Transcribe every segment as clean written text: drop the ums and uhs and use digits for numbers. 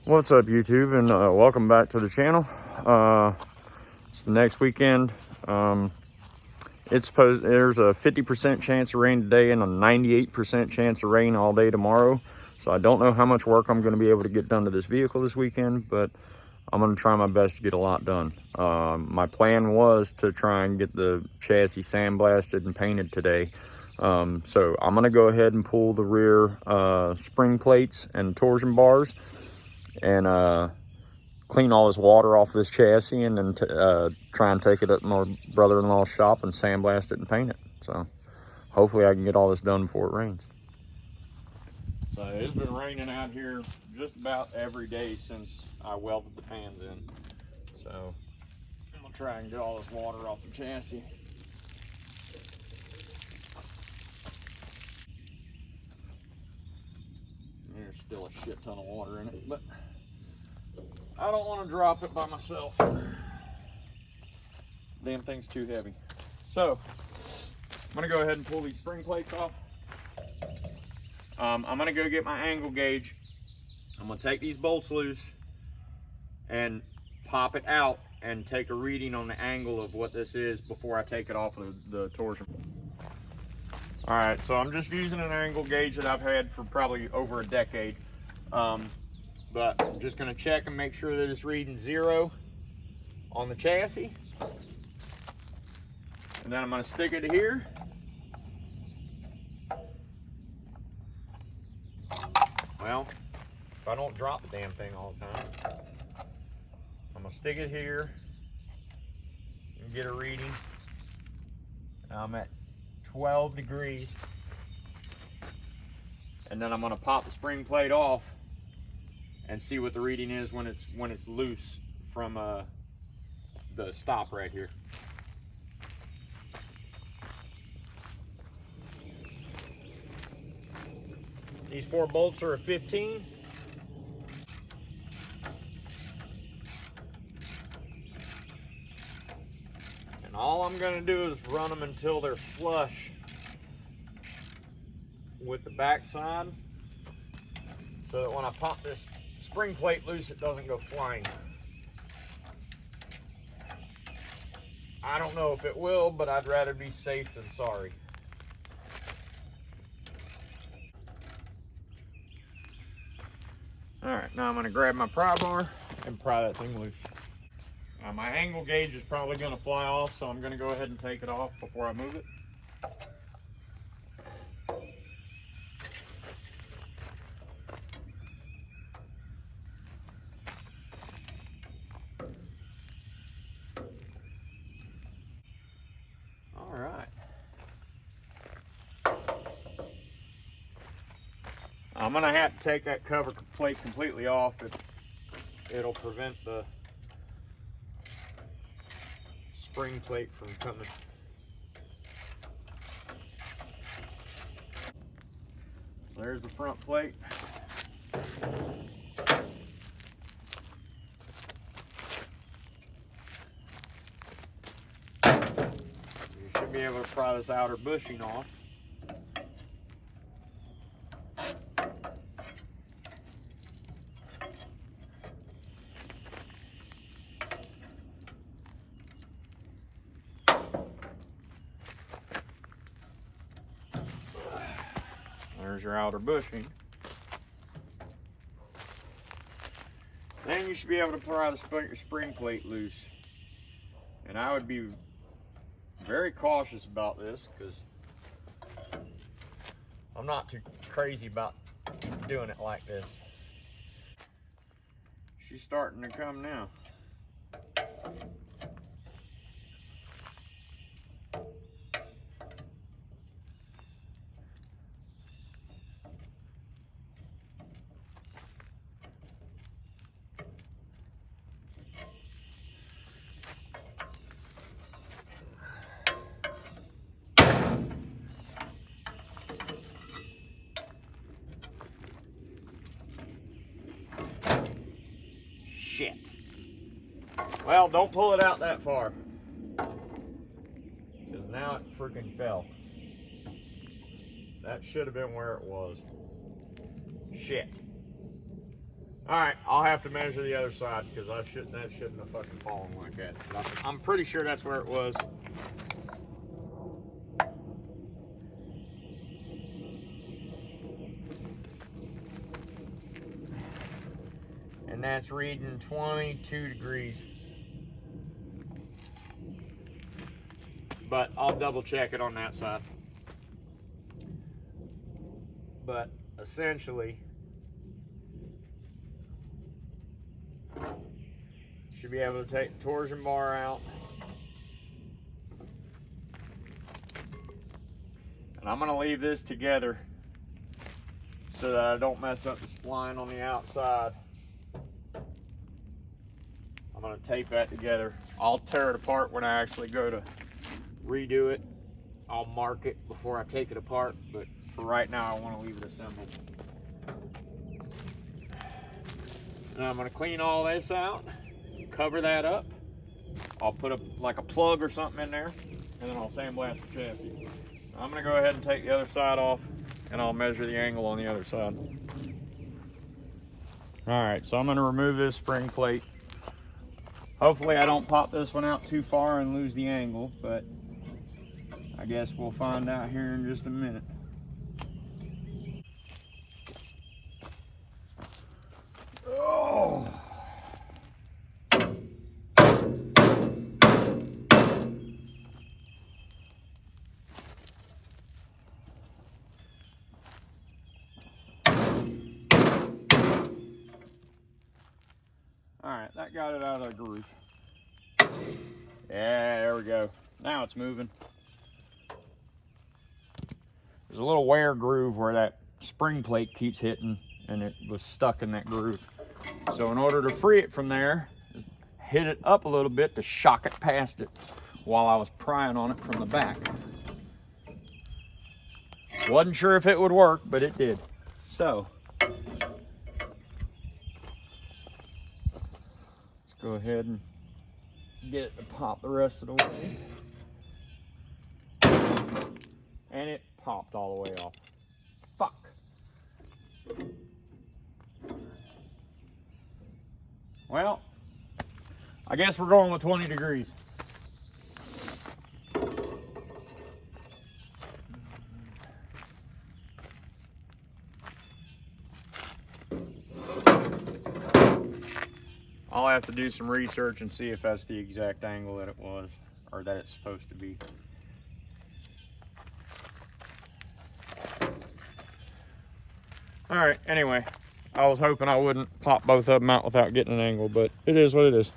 What's up, YouTube, and welcome back to the channel. It's the next weekend. There's a 50% chance of rain today and a 98% chance of rain all day tomorrow. So I don't know how much work I'm going to be able to get done to this vehicle this weekend, but I'm going to try my best to get a lot done. My plan was to try and get the chassis sandblasted and painted today. So I'm going to go ahead and pull the rear spring plates and torsion bars and clean all this water off this chassis, and then try and take it up to my brother-in-law's shop and sandblast it and paint it. So hopefully I can get all this done before it rains. So it's been raining out here just about every day since I welded the pans in. So I'm gonna try and get all this water off the chassis. There's still a shit ton of water in it, but I don't want to drop it by myself. Damn thing's too heavy. So I'm gonna go ahead and pull these spring plates off. I'm gonna go get my angle gauge. I'm gonna take these bolts loose and pop it out and take a reading on the angle of what this is before I take it off of the torsion. All right, so I'm just using an angle gauge that I've had for probably over a decade. But I'm just going to check and make sure that it's reading 0 on the chassis. And then I'm going to stick it here. Well, if I don't drop the damn thing all the time, I'm going to stick it here and get a reading. I'm at 12 degrees. And then I'm going to pop the spring plate off and see what the reading is when it's loose from the stop right here. These 4 bolts are a 15. And all I'm gonna do is run them until they're flush with the back side, so that when I pop this spring plate loose, it doesn't go flying. I don't know if it will, but I'd rather be safe than sorry. All right, now I'm gonna grab my pry bar and pry that thing loose. My angle gauge is probably gonna fly off, so I'm gonna go ahead and take it off before I move it. I'm gonna have to take that cover plate completely off. It'll prevent the spring plate from coming. There's the front plate. You should be able to pry this outer bushing off. There's your outer bushing. Then you should be able to pry the spring plate loose. And I would be very cautious about this because I'm not too crazy about doing it like this. She's starting to come now. Shit. Well, don't pull it out that far, because now it freaking fell. That should have been where it was. Shit. All right, I'll have to measure the other side because that shouldn't have fucking fallen like that. I'm pretty sure that's where it was. And that's reading 22 degrees. But I'll double check it on that side. But essentially, should be able to take the torsion bar out. And I'm gonna leave this together so that I don't mess up the spline on the outside. I'm gonna tape that together. I'll tear it apart when I actually go to redo it. I'll mark it before I take it apart, but for right now I want to leave it assembled. And I'm gonna clean all this out, cover that up. I'll put like a plug or something in there, and then I'll sandblast the chassis. I'm gonna go ahead and take the other side off, and I'll measure the angle on the other side. All right, so I'm gonna remove this spring plate. Hopefully I don't pop this one out too far and lose the angle, but I guess we'll find out here in just a minute. Oh. All right, that got it out of the groove. Yeah, there we go. Now it's moving. There's a little wear groove where that spring plate keeps hitting, and it was stuck in that groove. So in order to free it from there, hit it up a little bit to shock it past it while I was prying on it from the back. Wasn't sure if it would work, but it did. So let's go ahead and get it to pop the rest of the way. And it popped all the way off. Fuck. Well, I guess we're going with 20 degrees. I'll have to do some research and see if that's the exact angle that it was, or that it's supposed to be. All right, anyway, I was hoping I wouldn't pop both of them out without getting an angle, but it is what it is.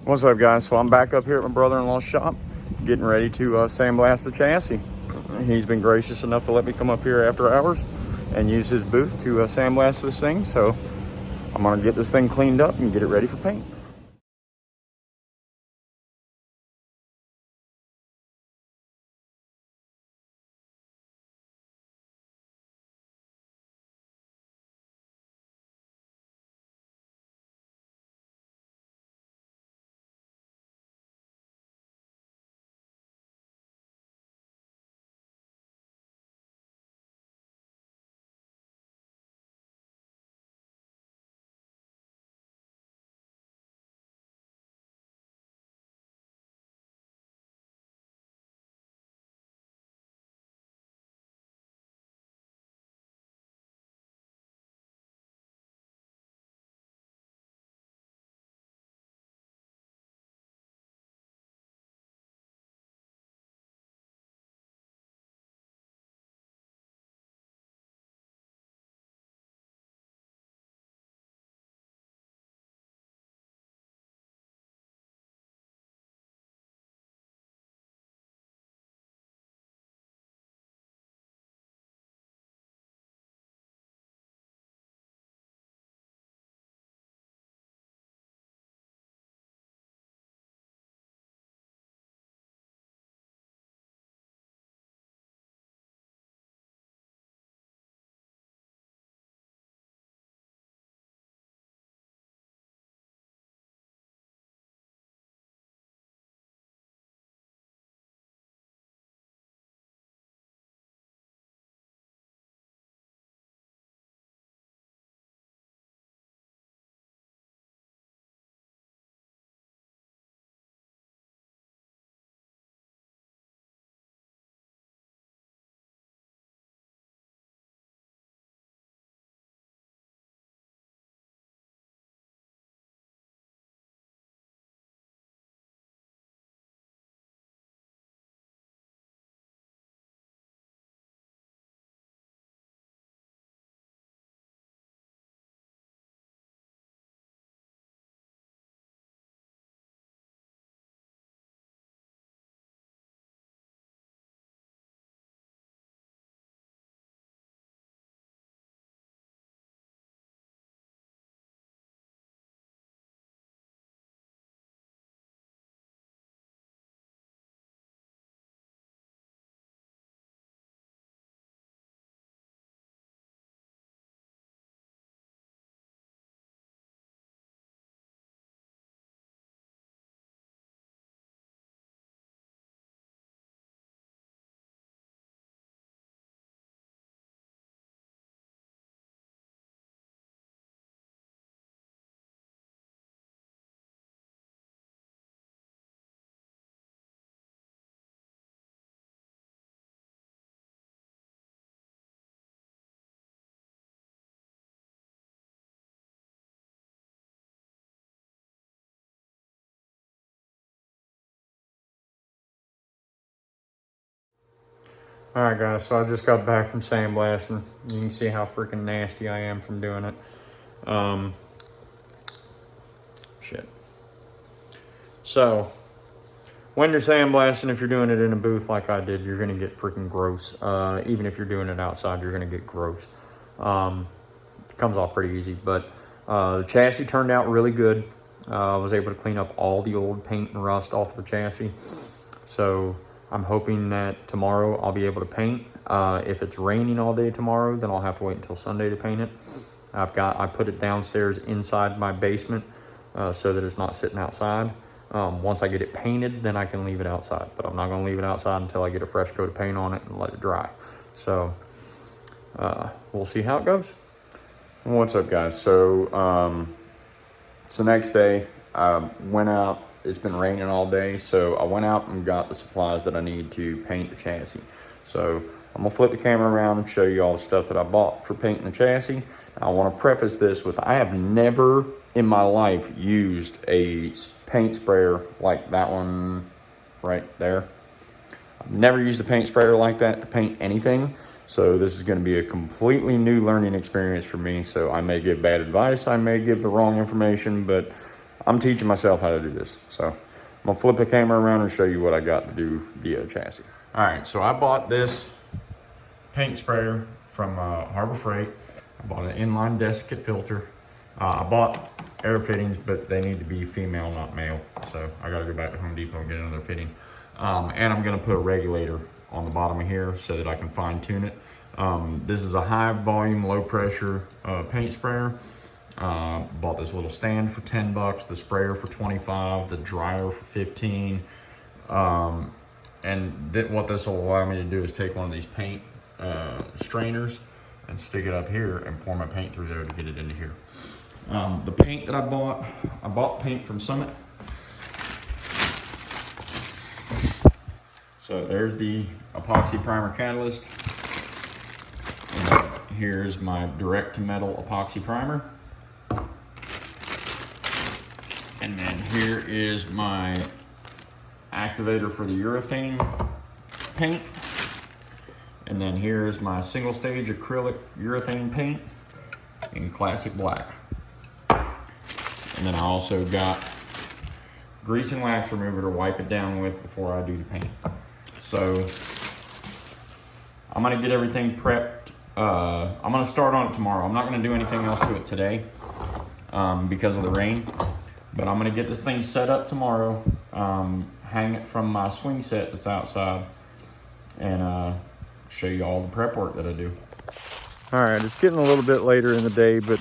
What's up, guys? So I'm back up here at my brother-in-law's shop, getting ready to sandblast the chassis. He's been gracious enough to let me come up here after hours and use his booth to sandblast this thing. So I'm gonna get this thing cleaned up and get it ready for paint. All right, guys, so I just got back from sandblasting. You can see how freaking nasty I am from doing it. Shit. So, when you're sandblasting, if you're doing it in a booth like I did, you're gonna get freaking gross. Even if you're doing it outside, you're gonna get gross. It comes off pretty easy, but the chassis turned out really good. I was able to clean up all the old paint and rust off the chassis. So I'm hoping that tomorrow I'll be able to paint. If it's raining all day tomorrow, then I'll have to wait until Sunday to paint it. I put it downstairs inside my basement so that it's not sitting outside. Once I get it painted, then I can leave it outside, but I'm not gonna leave it outside until I get a fresh coat of paint on it and let it dry. So we'll see how it goes. What's up, guys? So it's the next day. I went out. It's been raining all day, so I went out and got the supplies that I need to paint the chassis. So I'm gonna flip the camera around and show you all the stuff that I bought for painting the chassis. I want to preface this with, I have never in my life used a paint sprayer like that one right there. I've never used a paint sprayer like that to paint anything. So this is going to be a completely new learning experience for me. So I may give bad advice, I may give the wrong information, but I'm teaching myself how to do this. So I'm gonna flip the camera around and show you what I got to do the chassis. All right, so I bought this paint sprayer from Harbor Freight. I bought an inline desiccant filter. I bought air fittings, but they need to be female, not male. So I gotta go back to Home Depot and get another fitting. And I'm gonna put a regulator on the bottom of here so that I can fine tune it. This is a high volume, low pressure paint sprayer. Bought this little stand for 10 bucks, the sprayer for 25, the dryer for 15. And what this will allow me to do is take one of these paint strainers and stick it up here and pour my paint through there to get it into here. The paint that I bought paint from Summit. So there's the epoxy primer catalyst. And here's my direct to metal epoxy primer. And then here is my activator for the urethane paint. And then here is my single stage acrylic urethane paint in classic black. And then I also got grease and wax remover to wipe it down with before I do the paint. So I'm gonna get everything prepped. I'm gonna start on it tomorrow. I'm not gonna do anything else to it today because of the rain. But I'm gonna get this thing set up tomorrow, hang it from my swing set that's outside, and show you all the prep work that I do. All right, it's getting a little bit later in the day, but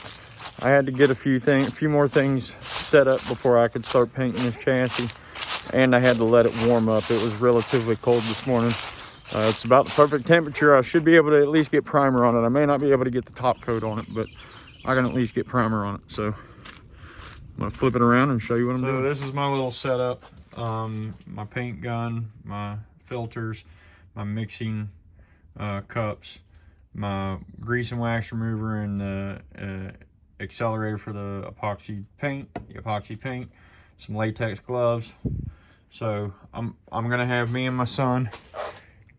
I had to get a few more things set up before I could start painting this chassis, and I had to let it warm up. It was relatively cold this morning. It's about the perfect temperature. I should be able to at least get primer on it. I may not be able to get the top coat on it, but I can at least get primer on it. So I'm gonna flip it around and show you what I'm doing. So this is my little setup. My paint gun, my filters, my mixing cups, my grease and wax remover, and the accelerator for the epoxy paint, some latex gloves. So I'm gonna have me and my son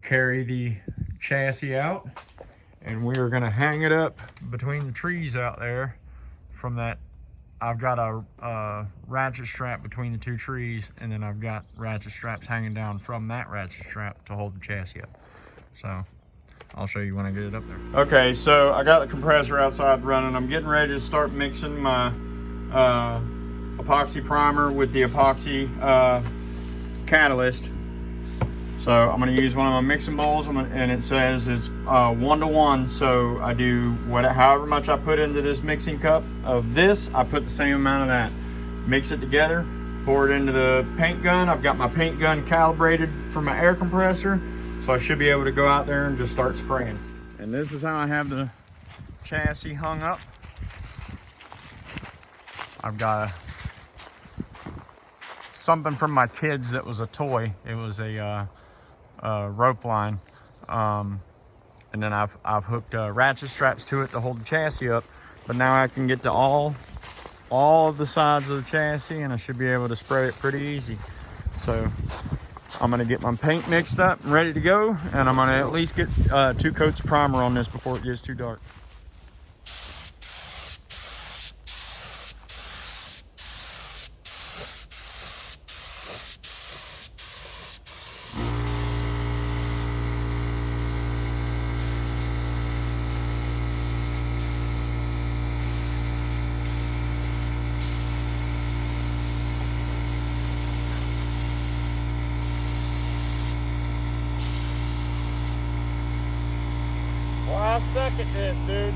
carry the chassis out, and we are gonna hang it up between the trees out there from that. I've got a ratchet strap between the two trees, and then I've got ratchet straps hanging down from that ratchet strap to hold the chassis up. So I'll show you when I get it up there. Okay, so I got the compressor outside running. I'm getting ready to start mixing my epoxy primer with the epoxy catalyst. So I'm gonna use one of my mixing bowls, and it says it's 1-to-1. So I do however much I put into this mixing cup of this, I put the same amount of that. Mix it together, pour it into the paint gun. I've got my paint gun calibrated for my air compressor, so I should be able to go out there and just start spraying. And this is how I have the chassis hung up. I've got something from my kids that was a toy. It was a rope line, and then I've hooked ratchet straps to it to hold the chassis up. But now I can get to all of the sides of the chassis, and I should be able to spray it pretty easy. So I'm gonna get my paint mixed up and ready to go, and I'm gonna at least get 2 coats of primer on this before it gets too dark. Well, I second this, dude.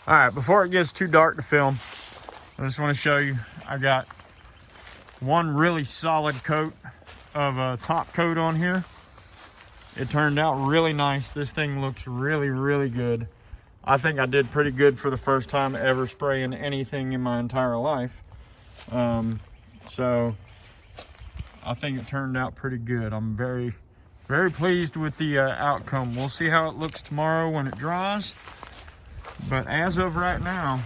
All right, before it gets too dark to film, I just want to show you, I got one really solid coat of a top coat on here. It turned out really nice. This thing looks really, really good. I think I did pretty good for the first time ever spraying anything in my entire life. So I think it turned out pretty good. I'm very, very pleased with the outcome. We'll see how it looks tomorrow when it dries. But as of right now,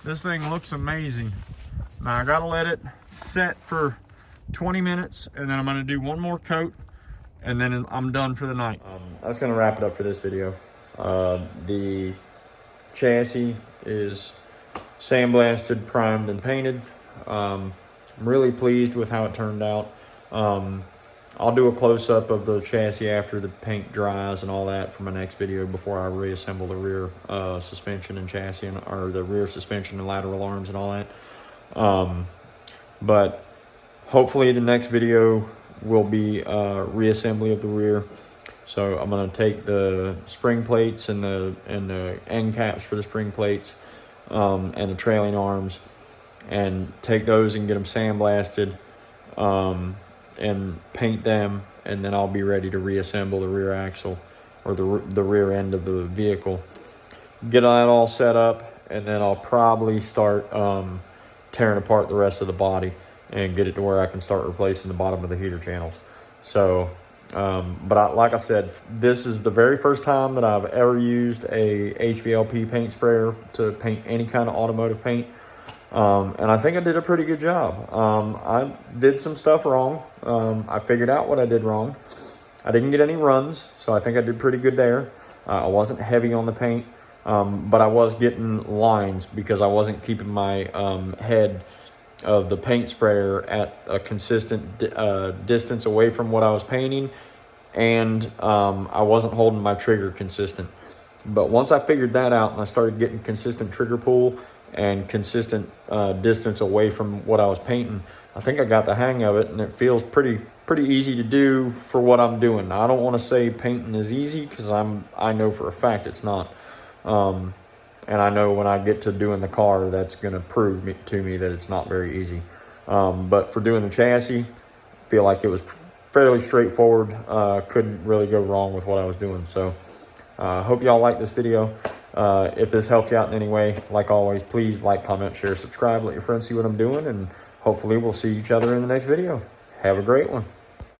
this thing looks amazing. Now I gotta let it set for 20 minutes and then I'm gonna do one more coat and then I'm done for the night. That's gonna wrap it up for this video. The chassis is sandblasted, primed, and painted. I'm really pleased with how it turned out. I'll do a close-up of the chassis after the paint dries and all that for my next video before I reassemble the rear suspension and chassis, or the rear suspension and lateral arms and all that. But hopefully the next video will be reassembly of the rear. So I'm going to take the spring plates and the end caps for the spring plates and the trailing arms and take those and get them sandblasted. And paint them, and then I'll be ready to reassemble the rear axle or the rear end of the vehicle. Get that all set up, and then I'll probably start tearing apart the rest of the body and get it to where I can start replacing the bottom of the heater channels. So, like I said, this is the very first time that I've ever used a HVLP paint sprayer to paint any kind of automotive paint. And I think I did a pretty good job. I did some stuff wrong. I figured out what I did wrong. I didn't get any runs, so I think I did pretty good there. I wasn't heavy on the paint, but I was getting lines because I wasn't keeping my head of the paint sprayer at a consistent distance away from what I was painting, and I wasn't holding my trigger consistent. But once I figured that out and I started getting consistent trigger pull and consistent distance away from what I was painting, I think I got the hang of it, and it feels pretty easy to do for what I'm doing. Now, I don't want to say painting is easy because I know for a fact it's not. And I know when I get to doing the car, that's going to prove to me that it's not very easy. But for doing the chassis, I feel like it was fairly straightforward. Couldn't really go wrong with what I was doing. So hope y'all like this video. If this helped you out in any way, like always, please like, comment, share, subscribe, let your friends see what I'm doing, and hopefully we'll see each other in the next video. Have a great one.